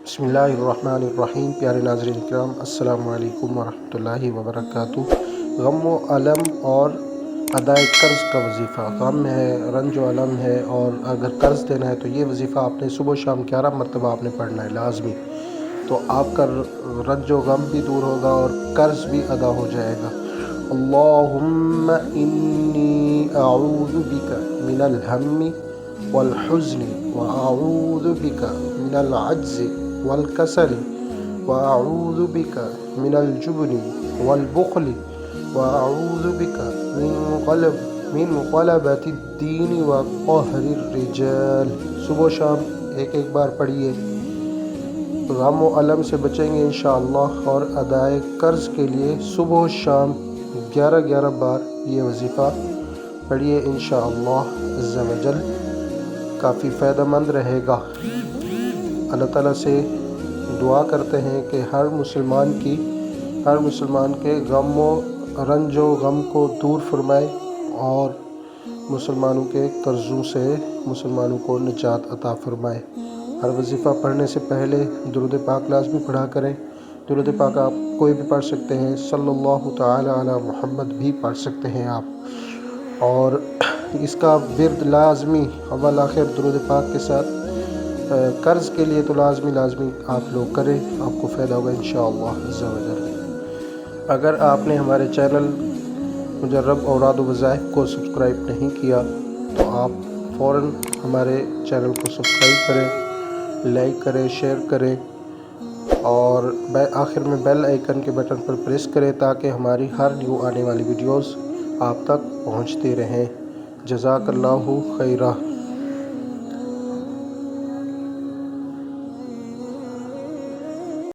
बिस्मिल्लाहिर्रहमानिर्रहीम। प्यारे नाज़रीन किराम, अस्सलामु अलैकुम वरहमतुल्लाहि वबरकातुह। गम व अलम और अदाए कर्ज़ का वजीफ़ा। गम है, रंज व अलम है, और अगर कर्ज़ देना है तो ये वजीफ़ा आपने सुबह शाम 11 मरतबा आपने पढ़ना है लाजमी। तो आपका रंज व गम भी दूर होगा और कर्ज़ भी अदा हो जाएगा। अल्लाहुम्मा इन्नी अऊज़ु बिका मिनल हम्मी वल हुज़्नि व अऊज़ु बिका मिनल अज्ज़ि वल कसली व अऊज़ु बिका मिनल जुबनी वल बुख़्ली व अऊज़ु बिका मिन ग़लबति दीन व क़हरिर रिजाल। सुबह शाम एक बार पढ़िए, गम व अलम से बचेंगे इंशाअल्लाह। और अदाए कर्ज़ के लिए सुबह शाम 11 बार ये वजीफ़ा पढ़िए इंशाअल्लाह अज़्ज़ा व जल। काफ़ी फ़ायदेमंद रहेगा। अल्लाह ताला से दुआ करते हैं कि हर मुसलमान के गम व रंज व गम को दूर फरमाए और मुसलमानों के कर्ज़ों से मुसलमानों को निजात अता फरमाए। हर वजीफ़ा पढ़ने से पहले दुरूद पाक लाज़मी पढ़ा करें। दुरूद पाक आप कोई भी पढ़ सकते हैं, सल्लल्लाहु तआला अला मुहम्मद भी पढ़ सकते हैं आप। और इसका विर्द लाज़मी अव्वल आखिर दुरूद पाक के साथ कर्ज़ के लिए तो लाज़मी आप लोग करें, आपको फ़ायदा होगा इंशाअल्लाह अज़्ज़ा व जल। अगर आपने हमारे चैनल मुजर्रब औराद व वज़ाइफ को सब्सक्राइब नहीं किया तो आप फ़ौरन हमारे चैनल को सब्सक्राइब करें, लाइक करें, शेयर करें और आखिर में बेल आइकन के बटन पर प्रेस करें ताकि हमारी हर न्यू आने वाली वीडियोस आप तक पहुंचती रहें। जज़ाकल्लाहु खैरा।